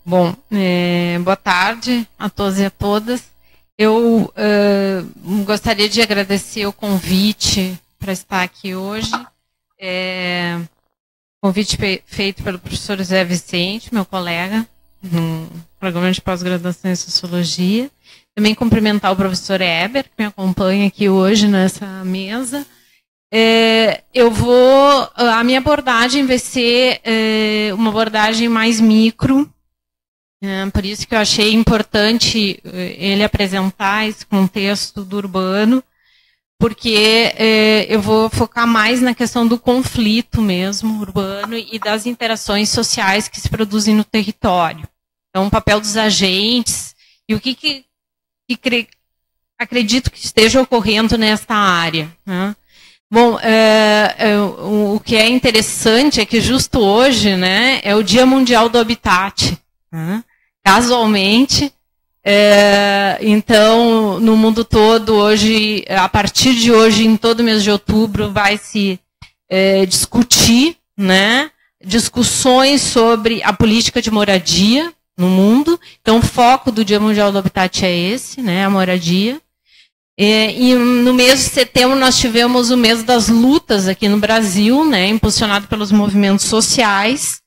Bom, boa tarde a todos e a todas. Eu gostaria de agradecer o convite para estar aqui hoje. Convite feito pelo professor José Vicente, meu colega, no programa de pós-graduação em Sociologia. Também cumprimentar o professor Eber, que me acompanha aqui hoje nessa mesa. A minha abordagem vai ser uma abordagem mais micro, por isso que eu achei importante ele apresentar esse contexto do urbano, porque eu vou focar mais na questão do conflito mesmo urbano e das interações sociais que se produzem no território. Então, o papel dos agentes e o que acredito que esteja ocorrendo nesta área, né? Bom, o que é interessante é que justo hoje, né, é o Dia Mundial do Habitat, né? Casualmente, então, no mundo todo, hoje, a partir de hoje, em todo mês de outubro, vai se discutir, né, discussões sobre a política de moradia no mundo. Então, o foco do Dia Mundial do Habitat é esse, né, a moradia. E no mês de setembro nós tivemos o mês das lutas aqui no Brasil, né, impulsionado pelos movimentos sociais,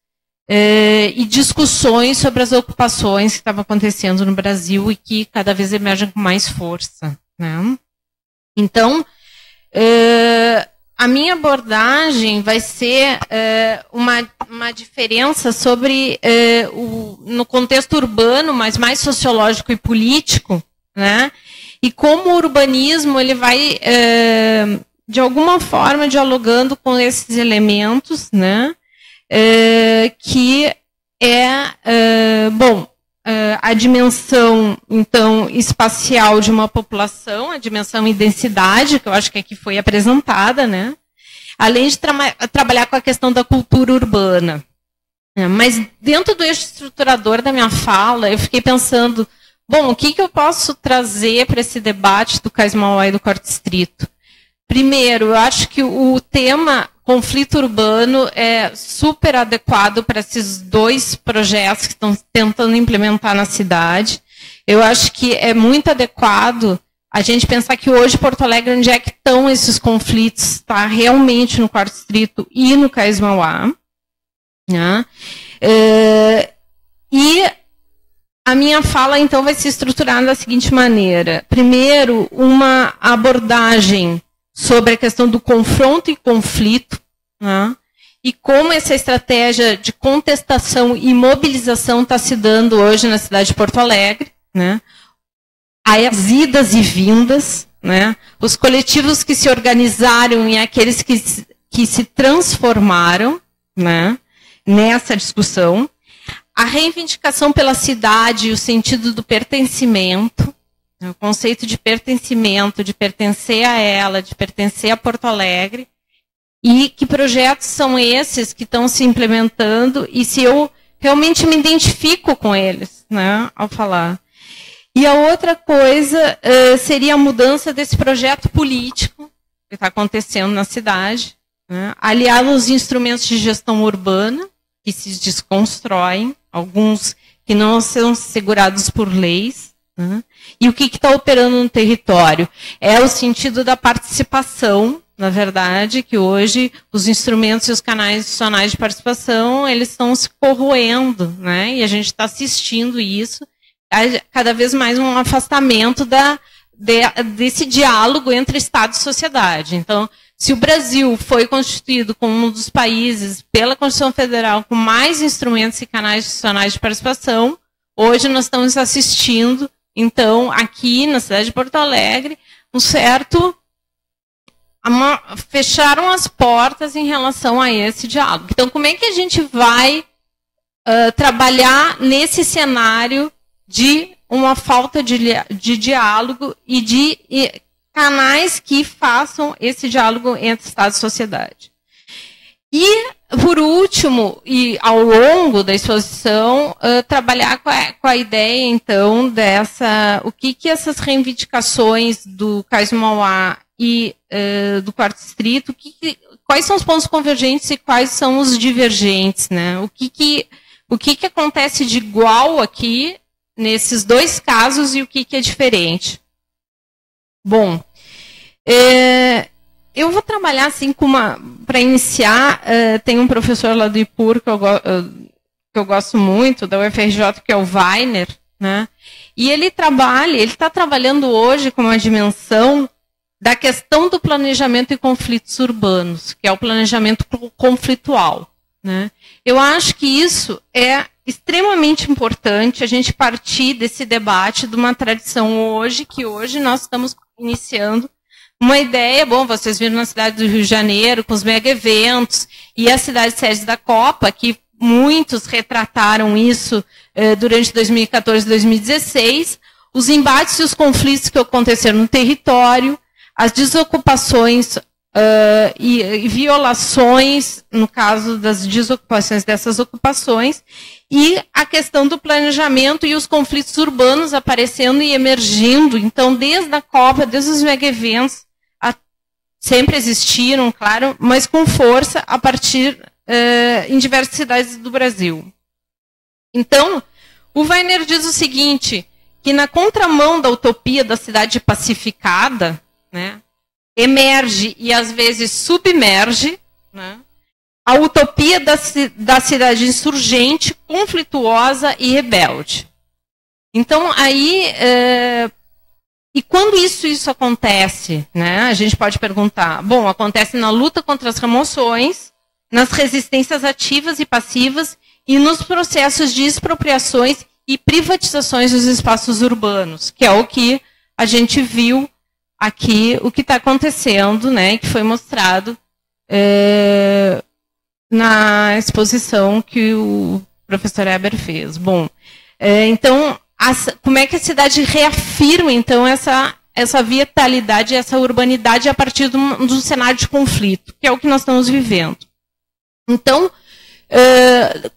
e discussões sobre as ocupações que estavam acontecendo no Brasil e que cada vez emergem com mais força, né. Então, a minha abordagem vai ser uma diferença sobre, no contexto urbano, mas mais sociológico e político, né, e como o urbanismo ele vai, de alguma forma, dialogando com esses elementos, né, que a dimensão, então, espacial de uma população, a dimensão e densidade, que eu acho que aqui foi apresentada, né, além de trabalhar com a questão da cultura urbana. Mas, dentro do eixo estruturador da minha fala, eu fiquei pensando, bom, o que eu posso trazer para esse debate do Cais Mauá e do Quarto Distrito? Primeiro, eu acho que o tema conflito urbano é super adequado para esses dois projetos que estão tentando implementar na cidade. Eu acho que é muito adequado a gente pensar que hoje Porto Alegre, onde é que estão esses conflitos, está realmente no Quarto Distrito e no Cais Mauá, né? E a minha fala, então, vai se estruturar da seguinte maneira. Primeiro, uma abordagem sobre a questão do confronto e conflito, né? E como essa estratégia de contestação e mobilização está se dando hoje na cidade de Porto Alegre, né? As idas e vindas, né? Os coletivos que se organizaram e aqueles que se transformaram, né, nessa discussão. A reivindicação pela cidade e o sentido do pertencimento, o conceito de pertencimento, de pertencer a ela, de pertencer a Porto Alegre, e que projetos são esses que estão se implementando e se eu realmente me identifico com eles, né, ao falar. E a outra coisa seria a mudança desse projeto político que está acontecendo na cidade, né, aliado aos instrumentos de gestão urbana, que se desconstroem, alguns que não são segurados por leis, né? E o que está operando no território? É o sentido da participação, na verdade, que hoje os instrumentos e os canais institucionais de participação, eles estão se corroendo, né? E a gente está assistindo isso, cada vez mais um afastamento desse diálogo entre Estado e sociedade. Então, se o Brasil foi constituído como um dos países, pela Constituição Federal, com mais instrumentos e canais institucionais de participação, hoje nós estamos assistindo, então, aqui na cidade de Porto Alegre, fecharam as portas em relação a esse diálogo. Então, como é que a gente vai trabalhar nesse cenário de uma falta de diálogo e de canais que façam esse diálogo entre Estado e sociedade? E, por último, e ao longo da exposição, trabalhar com a ideia, então, o que essas reivindicações do Cais Mauá e do Quarto Distrito, quais são os pontos convergentes e quais são os divergentes, né? O que acontece de igual aqui, nesses dois casos, e o que é diferente? Bom, eu vou trabalhar assim com para iniciar, tem um professor lá do IPUR que eu gosto muito, da UFRJ, que é o Weiner, né? E ele está trabalhando hoje com uma dimensão da questão do planejamento e conflitos urbanos, que é o planejamento conflitual, né? Eu acho que isso é extremamente importante, a gente partir desse debate de uma tradição hoje, que hoje nós estamos iniciando uma ideia, bom, vocês viram na cidade do Rio de Janeiro, com os mega eventos, e a cidade sede da Copa, que muitos retrataram isso durante 2014 e 2016, os embates e os conflitos que aconteceram no território, as desocupações e violações, no caso das desocupações dessas ocupações, e a questão do planejamento e os conflitos urbanos aparecendo e emergindo. Então, desde a Copa, desde os mega-eventos, sempre existiram, claro, mas com força a partir em diversas cidades do Brasil. Então, o Weiner diz o seguinte, que na contramão da utopia da cidade pacificada, né, emerge e às vezes submerge, né, a utopia da cidade insurgente, conflituosa e rebelde. Então, aí, e quando isso acontece, né, a gente pode perguntar, bom, acontece na luta contra as remoções, nas resistências ativas e passivas e nos processos de expropriações e privatizações dos espaços urbanos, que é o que a gente viu aqui, o que está acontecendo, né, que foi mostrado na exposição que o professor Eber fez. Bom, então, como é que a cidade reafirma, então, essa vitalidade, essa urbanidade a partir do cenário de conflito, que é o que nós estamos vivendo. Então,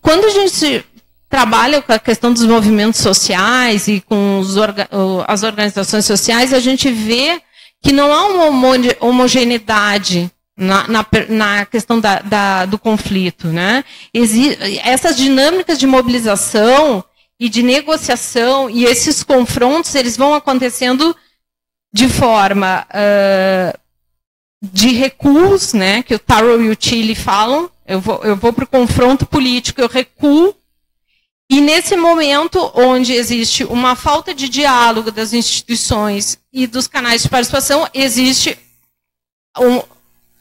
quando a gente trabalha com a questão dos movimentos sociais e com as organizações sociais, a gente vê que não há uma homogeneidade na questão do conflito, né? Essas dinâmicas de mobilização e de negociação e esses confrontos, eles vão acontecendo de forma de recuos, né? Que o Taro e o Tilly falam. Eu vou para o confronto político, eu recuo. E nesse momento onde existe uma falta de diálogo das instituições e dos canais de participação, existe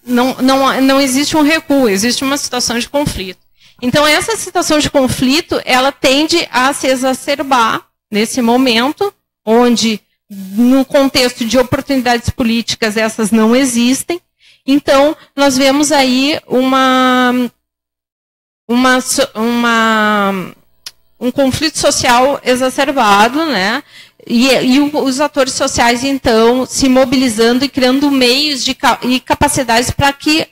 não existe um recuo, existe uma situação de conflito. Então, essa situação de conflito, ela tende a se exacerbar nesse momento, onde, no contexto de oportunidades políticas, essas não existem. Então, nós vemos aí um conflito social exacerbado, né? E os atores sociais, então, se mobilizando e criando meios e capacidades para que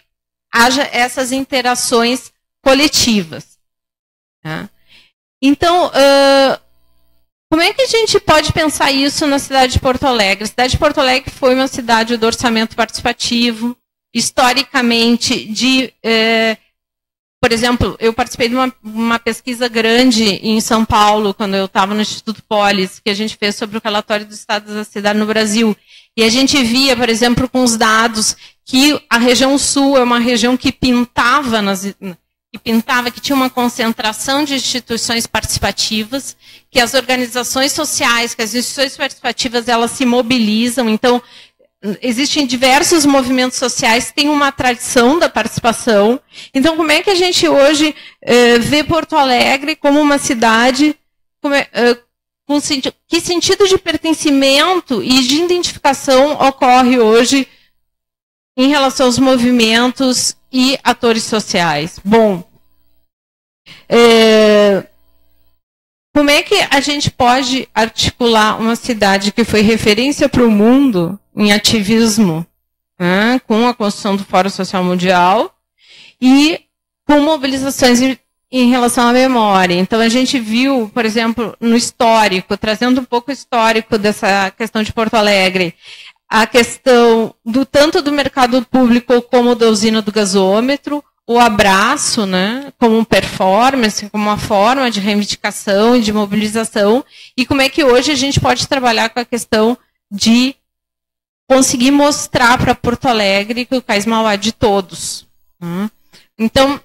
haja essas interações coletivas. Tá? Então, como é que a gente pode pensar isso na cidade de Porto Alegre? A cidade de Porto Alegre foi uma cidade do orçamento participativo, historicamente, por exemplo, eu participei de uma pesquisa grande em São Paulo, quando eu estava no Instituto Polis, que a gente fez sobre o relatório do Estado da Cidade no Brasil. E a gente via, por exemplo, com os dados, que a região sul é uma região que que tinha uma concentração de instituições participativas, que as organizações sociais, que as instituições participativas, elas se mobilizam. Então, existem diversos movimentos sociais que têm uma tradição da participação. Então, como é que a gente hoje vê Porto Alegre como uma cidade, que sentido de pertencimento e de identificação ocorre hoje em relação aos movimentos e atores sociais? Bom, como é que a gente pode articular uma cidade que foi referência para o mundo em ativismo, né, com a construção do Fórum Social Mundial e com mobilizações em relação à memória? Então, a gente viu, por exemplo, no histórico, trazendo um pouco o histórico dessa questão de Porto Alegre, a questão tanto do mercado público como da usina do gasômetro, o abraço, né, como performance, como uma forma de reivindicação e de mobilização, e como é que hoje a gente pode trabalhar com a questão de conseguir mostrar para Porto Alegre que o Cais Mauá é de todos. Então,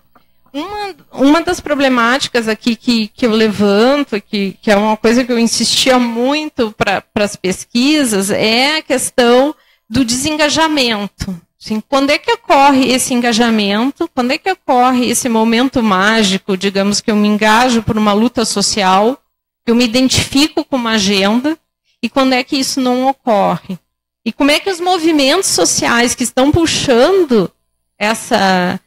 uma das problemáticas aqui que eu levanto, que é uma coisa que eu insistia muito para as pesquisas, é a questão do desengajamento. Assim, quando é que ocorre esse engajamento? Quando é que ocorre esse momento mágico, digamos, que eu me engajo por uma luta social, que eu me identifico com uma agenda, e quando é que isso não ocorre? E como é que os movimentos sociais que estão puxando essa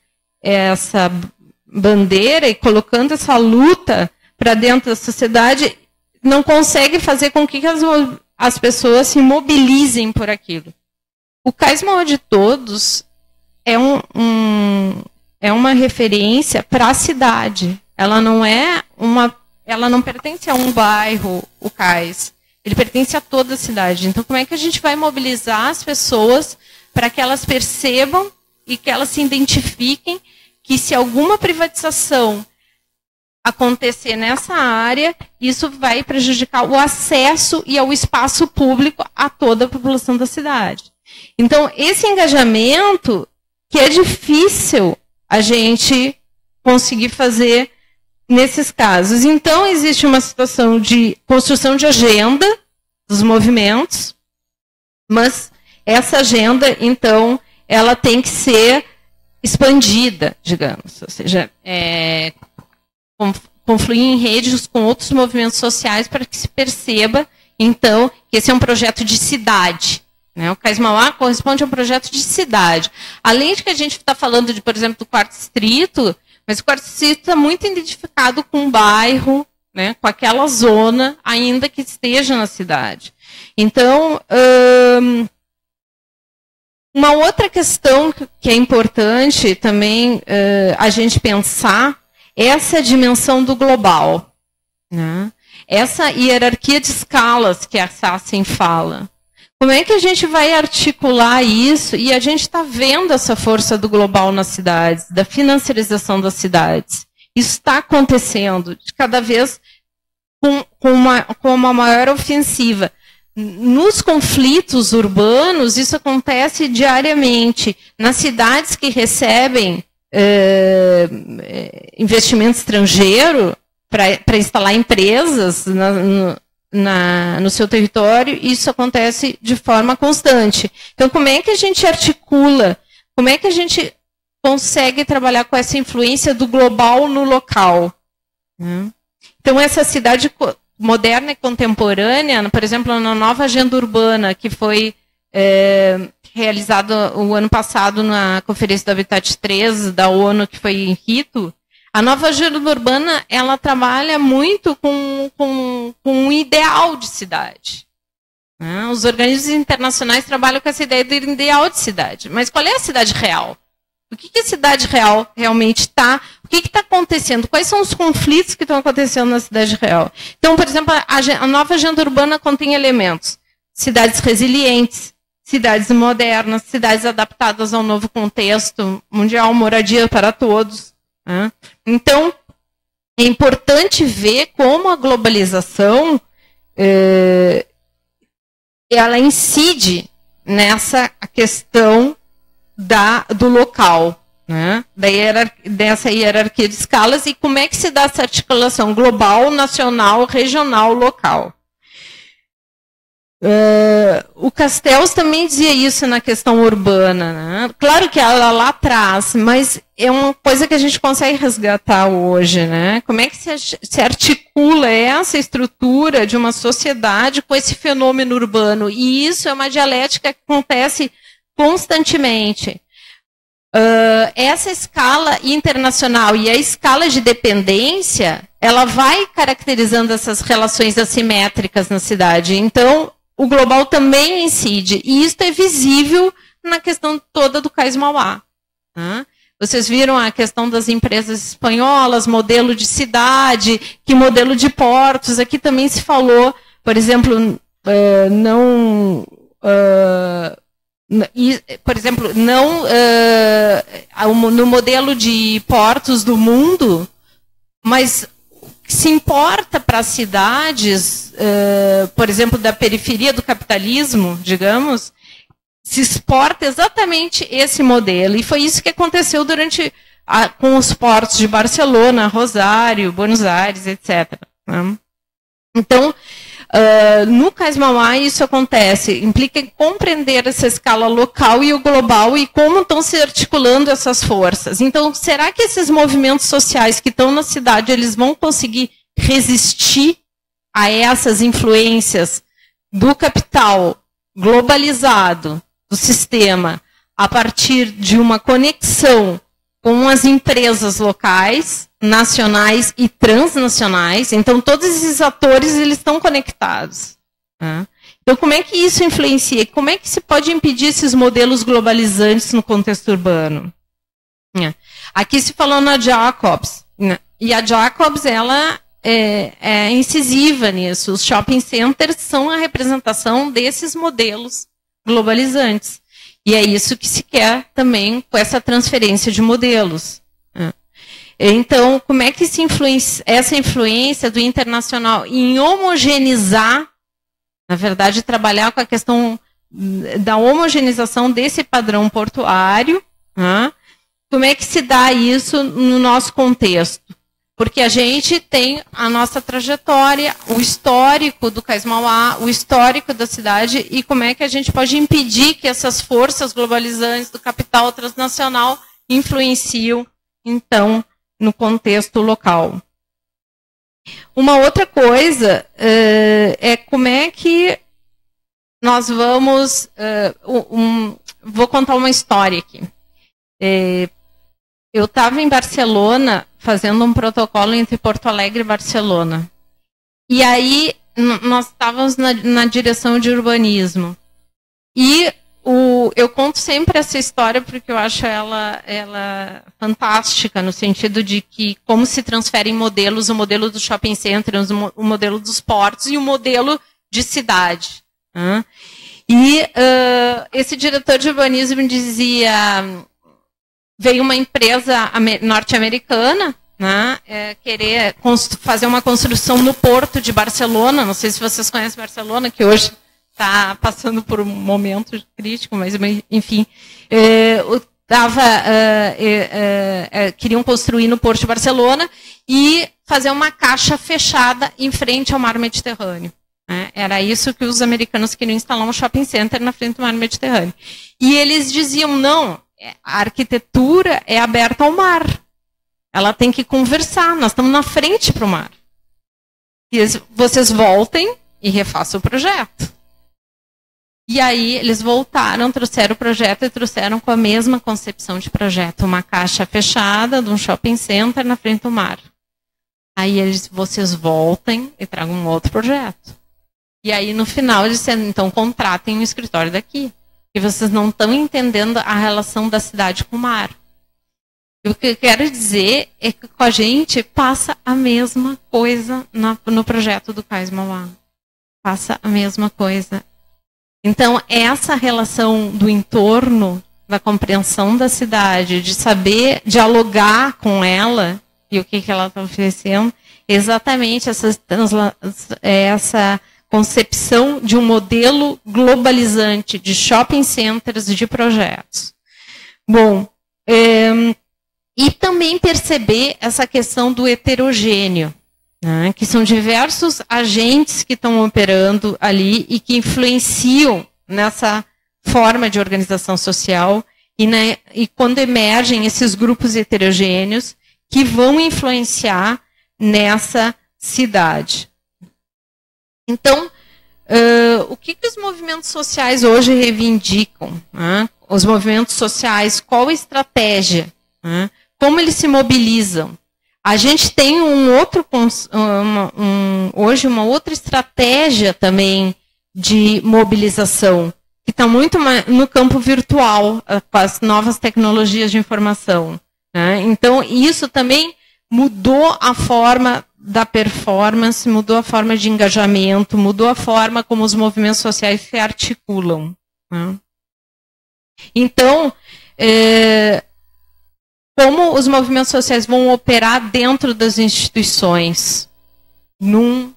bandeira e colocando essa luta para dentro da sociedade não conseguem fazer com que as pessoas se mobilizem por aquilo? O Cais Mauá de Todos é uma referência para a cidade. Ela não pertence a um bairro, o Cais. Ele pertence a toda a cidade. Então, como é que a gente vai mobilizar as pessoas para que elas percebam e que elas se identifiquem que se alguma privatização acontecer nessa área, isso vai prejudicar o acesso e ao espaço público a toda a população da cidade. Então, esse engajamento, que é difícil a gente conseguir fazer nesses casos. Então, existe uma situação de construção de agenda dos movimentos, mas essa agenda, então, ela tem que ser expandida, digamos, ou seja, confluir em redes com outros movimentos sociais para que se perceba, então, que esse é um projeto de cidade. O Cais Mauá corresponde a um projeto de cidade. Além de que a gente está falando, por exemplo, do Quarto Distrito, mas o Quarto Distrito está muito identificado com o bairro, né, com aquela zona, ainda que esteja na cidade. Então, uma outra questão que é importante também a gente pensar é essa dimensão do global. Né? Essa hierarquia de escalas que a Sassen fala. Como é que a gente vai articular isso? E a gente está vendo essa força do global nas cidades, da financiarização das cidades. Isso está acontecendo, de cada vez com uma maior ofensiva. Nos conflitos urbanos, isso acontece diariamente. Nas cidades que recebem investimento estrangeiro para instalar empresas no seu território, isso acontece de forma constante. Então, como é que a gente articula, como é que a gente consegue trabalhar com essa influência do global no local? Então, essa cidade moderna e contemporânea, por exemplo, na nova agenda urbana, que foi realizada o ano passado na Conferência do Habitat 3 da ONU, que foi em Quito, a nova agenda urbana, ela trabalha muito com um ideal de cidade. Os organismos internacionais trabalham com essa ideia do ideal de cidade. Mas qual é a cidade real? O que a cidade real realmente está? O que está acontecendo? Quais são os conflitos que estão acontecendo na cidade real? Então, por exemplo, a nova agenda urbana contém elementos. Cidades resilientes, cidades modernas, cidades adaptadas ao novo contexto mundial, moradia para todos. Então, é importante ver como a globalização ela incide nessa questão do local, né? Dessa hierarquia de escalas e como é que se dá essa articulação global, nacional, regional, local. O Castells também dizia isso na questão urbana. Né? Claro que ela lá atrás, mas é uma coisa que a gente consegue resgatar hoje. Né? Como é que se articula essa estrutura de uma sociedade com esse fenômeno urbano? E isso é uma dialética que acontece constantemente. Essa escala internacional e a escala de dependência, ela vai caracterizando essas relações assimétricas na cidade. Então, o global também incide. E isso é visível na questão toda do Cais Mauá. Né? Vocês viram a questão das empresas espanholas, modelo de cidade, que modelo de portos. Aqui também se falou, por exemplo, E, por exemplo, não no modelo de portos do mundo, mas se importa para as cidades, por exemplo, da periferia do capitalismo, digamos, se exporta exatamente esse modelo. E foi isso que aconteceu com os portos de Barcelona, Rosário, Buenos Aires, etc. Né? Então, no Cais Mauá isso acontece, implica em compreender essa escala local e o global e como estão se articulando essas forças. Então, será que esses movimentos sociais que estão na cidade, eles vão conseguir resistir a essas influências do capital globalizado, do sistema, a partir de uma conexão com as empresas locais, nacionais e transnacionais? Então, todos esses atores eles estão conectados. Né? Então, como é que isso influencia? Como é que se pode impedir esses modelos globalizantes no contexto urbano? Aqui se falou na Jacobs. Né? E a Jacobs, ela é incisiva nisso. Os shopping centers são a representação desses modelos globalizantes. E é isso que se quer também com essa transferência de modelos. Então, como é que essa influência do internacional em homogeneizar, na verdade, trabalhar com a questão da homogeneização desse padrão portuário, como é que se dá isso no nosso contexto? Porque a gente tem a nossa trajetória, o histórico do Cais Mauá, o histórico da cidade, e como é que a gente pode impedir que essas forças globalizantes do capital transnacional influenciam, então, no contexto local. Uma outra coisa é como é que nós vamos... vou contar uma história aqui. Eu estava em Barcelona fazendo um protocolo entre Porto Alegre e Barcelona. E aí nós estávamos na direção de urbanismo. E eu conto sempre essa história porque eu acho ela fantástica, no sentido de que como se transferem modelos, o modelo do shopping center, o modelo dos portos e o modelo de cidade. E esse diretor de urbanismo dizia... Veio uma empresa norte-americana, né, querer fazer uma construção no porto de Barcelona. Não sei se vocês conhecem Barcelona, que hoje está passando por um momento crítico, mas enfim. Queriam construir no porto de Barcelona e fazer uma caixa fechada em frente ao mar Mediterrâneo. Né? Era isso que os americanos queriam, instalar um shopping center na frente do mar Mediterrâneo. E eles diziam, não, a arquitetura é aberta ao mar. Ela tem que conversar, nós estamos na frente para o mar. E vocês voltem e refaçam o projeto. E aí eles voltaram, trouxeram o projeto e trouxeram com a mesma concepção de projeto. Uma caixa fechada de um shopping center na frente do mar. Aí vocês voltem e tragam um outro projeto. E aí no final eles disseram, então contratem um escritório daqui. Que vocês não estão entendendo a relação da cidade com o mar. E o que eu quero dizer é que com a gente passa a mesma coisa no projeto do Cais Mauá. Passa a mesma coisa. Então, essa relação do entorno, da compreensão da cidade, de saber dialogar com ela e o que ela está oferecendo, exatamente essa concepção de um modelo globalizante de shopping centers, de projetos. Bom, e também perceber essa questão do heterogêneo, né, que são diversos agentes que estão operando ali e que influenciam nessa forma de organização social e quando emergem esses grupos heterogêneos que vão influenciar nessa cidade. Então, o que os movimentos sociais hoje reivindicam? Né? Os movimentos sociais, qual a estratégia? Né? Como eles se mobilizam? A gente tem hoje uma outra estratégia também de mobilização, que está muito no campo virtual, com as novas tecnologias de informação. Né? Então, isso também mudou a forma da performance, mudou a forma de engajamento, mudou a forma como os movimentos sociais se articulam. Né? Então, como os movimentos sociais vão operar dentro das instituições, num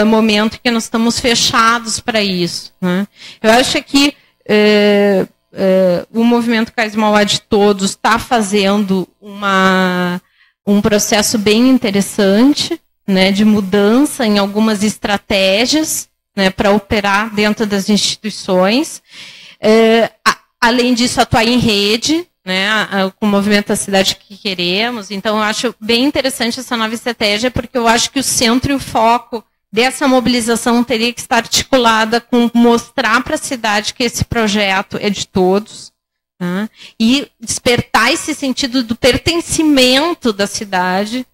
momento que nós estamos fechados para isso, né? Eu acho que o movimento Cais Mauá de Todos está fazendo um processo bem interessante, né, de mudança em algumas estratégias, né, para operar dentro das instituições. Além disso, atuar em rede, né, com o movimento da cidade que queremos. Então, eu acho bem interessante essa nova estratégia, porque eu acho que o centro e o foco dessa mobilização teria que estar articulada com mostrar para a cidade que esse projeto é de todos, né, e despertar esse sentido do pertencimento da cidade,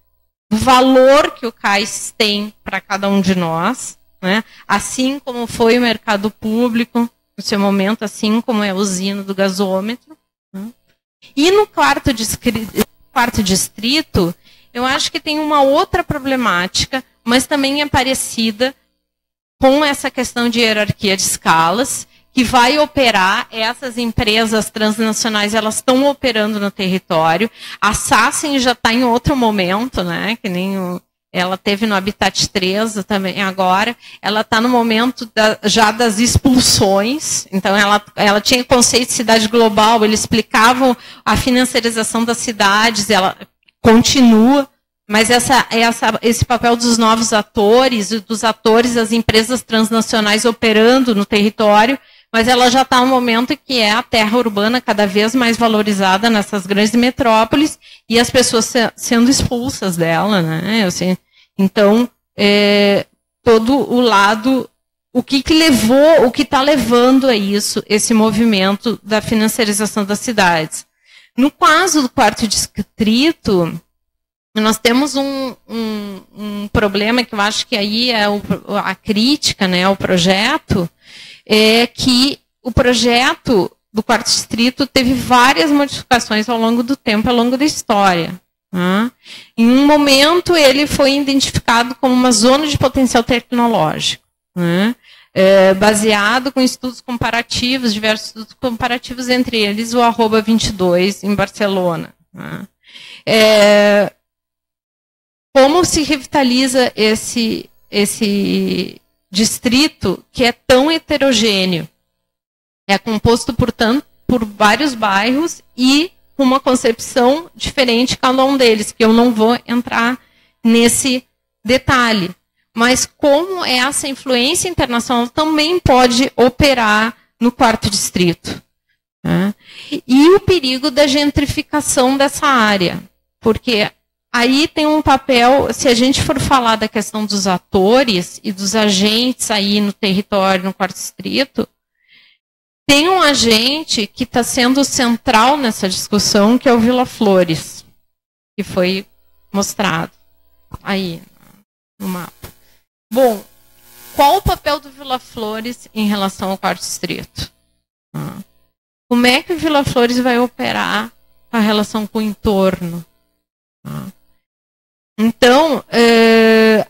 do valor que o cais tem para cada um de nós, né, assim como foi o mercado público no seu momento, assim como é a usina do gasômetro, né. E no quarto distrito, eu acho que tem uma outra problemática, mas também é parecida com essa questão de hierarquia de escalas, que vai operar, essas empresas transnacionais, elas estão operando no território. A Sassen já está em outro momento, né, que nem ela teve no Habitat 3 também agora, ela está no momento já das expulsões, então ela tinha conceito de cidade global, eles explicavam a financiarização das cidades, ela continua, mas esse papel dos novos atores, dos atores das empresas transnacionais operando no território, mas ela já está no momento que é a terra urbana cada vez mais valorizada nessas grandes metrópoles e as pessoas sendo expulsas dela, né? Assim, então, todo o lado, o que levou, o que está levando a isso, esse movimento da financiarização das cidades. No caso do quarto distrito, nós temos um problema que eu acho que aí é a crítica, né, ao projeto, é que o projeto do quarto distrito teve várias modificações ao longo do tempo, ao longo da história. Né? Em um momento, ele foi identificado como uma zona de potencial tecnológico, né? Baseado com estudos comparativos, diversos estudos comparativos, entre eles o @22, em Barcelona. Né? Como se revitaliza esse distrito que é tão heterogêneo? É composto, portanto, por vários bairros e com uma concepção diferente cada um deles, que eu não vou entrar nesse detalhe. Mas como essa influência internacional também pode operar no quarto distrito. Né? E o perigo da gentrificação dessa área. Porque aí tem um papel, se a gente for falar da questão dos atores e dos agentes aí no território, no quarto distrito, tem um agente que está sendo central nessa discussão, que é o Vila Flores, que foi mostrado aí no mapa. Bom, qual o papel do Vila Flores em relação ao quarto distrito? Como é que o Vila Flores vai operar a relação com o entorno? Então,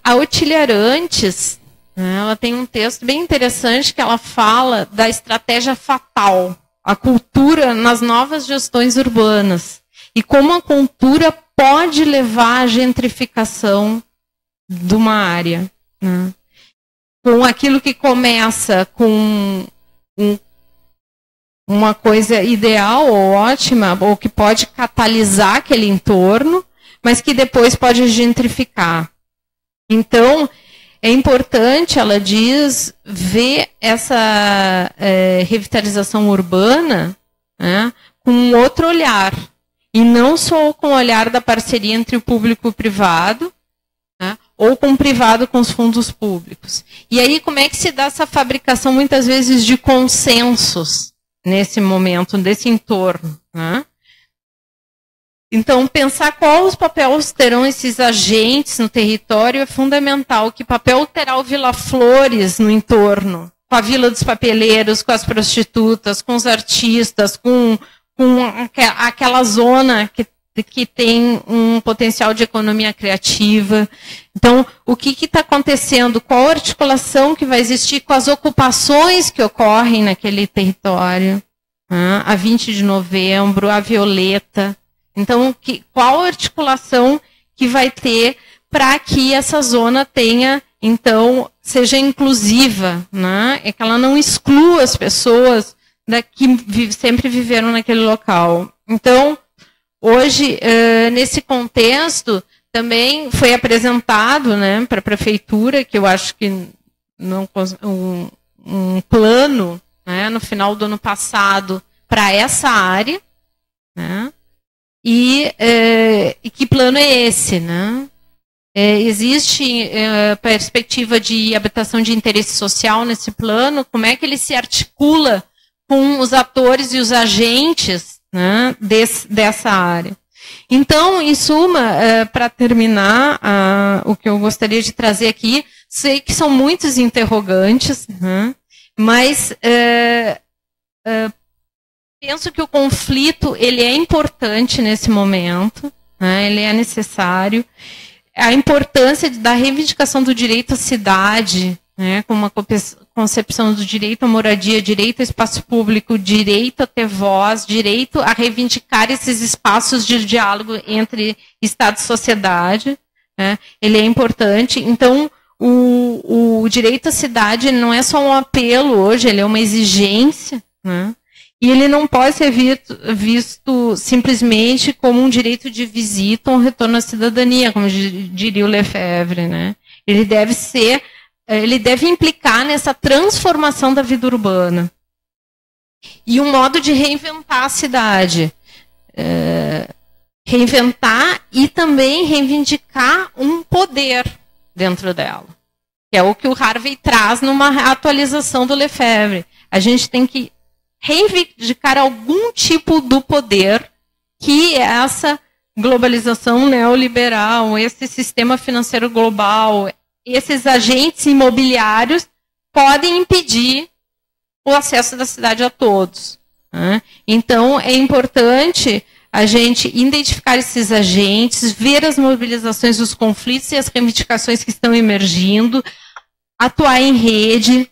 a Utiliarantes, ela tem um texto bem interessante que ela fala da estratégia fatal, a cultura nas novas gestões urbanas, e como a cultura pode levar à gentrificação de uma área. Né? Com aquilo que começa com uma coisa ideal ou ótima, ou que pode catalisar aquele entorno, mas que depois pode gentrificar. Então, é importante, ela diz, ver essa revitalização urbana, né, com um outro olhar. E não só com o olhar da parceria entre o público e o privado, né, ou com o privado com os fundos públicos. E aí, como é que se dá essa fabricação, muitas vezes, de consensos nesse momento, desse entorno? Né? Então, pensar quais os papéis terão esses agentes no território é fundamental. Que papel terá o Vila Flores no entorno? Com a Vila dos Papeleiros, com as prostitutas, com os artistas, com aquela zona que tem um potencial de economia criativa. Então, o que está acontecendo? Qual a articulação que vai existir com as ocupações que ocorrem naquele território? a 20 de novembro, a Violeta. Então, qual a articulação que vai ter para que essa zona tenha, então, seja inclusiva, né? É que ela não exclua as pessoas que sempre viveram naquele local. Então, hoje, nesse contexto, também foi apresentado, né, para a prefeitura, que eu acho que um plano, né, no final do ano passado para essa área, né? E que plano é esse, né? Existe perspectiva de habitação de interesse social nesse plano? Como é que ele se articula com os atores e os agentes, né, dessa área? Então, em suma, para terminar, o que eu gostaria de trazer aqui, sei que são muitos interrogantes, né, mas penso que o conflito ele é importante nesse momento, né, ele é necessário. A importância da reivindicação do direito à cidade, né, com uma concepção do direito à moradia, direito ao espaço público, direito a ter voz, direito a reivindicar esses espaços de diálogo entre Estado e sociedade, né, ele é importante. Então, o direito à cidade não é só um apelo hoje, ele é uma exigência, né, e ele não pode ser visto simplesmente como um direito de visita ou um retorno à cidadania, como diria o Lefebvre, né. Ele deve implicar nessa transformação da vida urbana. E um modo de reinventar a cidade. Reinventar e também reivindicar um poder dentro dela. Que é o que o Harvey traz numa atualização do Lefebvre. A gente tem que reivindicar algum tipo do poder que essa globalização neoliberal, esse sistema financeiro global, esses agentes imobiliários podem impedir o acesso da cidade a todos, né? Então, é importante a gente identificar esses agentes, ver as mobilizações, os conflitos e as reivindicações que estão emergindo, atuar em rede,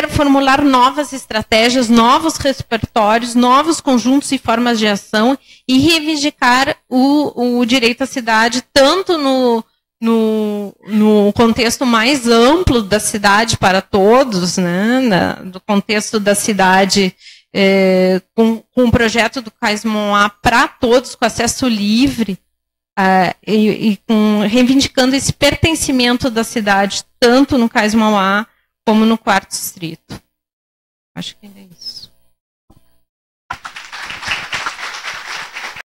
formular novas estratégias, novos repertórios, novos conjuntos e formas de ação e reivindicar o direito à cidade, tanto no contexto mais amplo da cidade para todos, né, do contexto da cidade com o projeto do Cais Mauá para todos, com acesso livre, reivindicando esse pertencimento da cidade, tanto no Cais Mauá como no 4º distrito. Acho que é isso.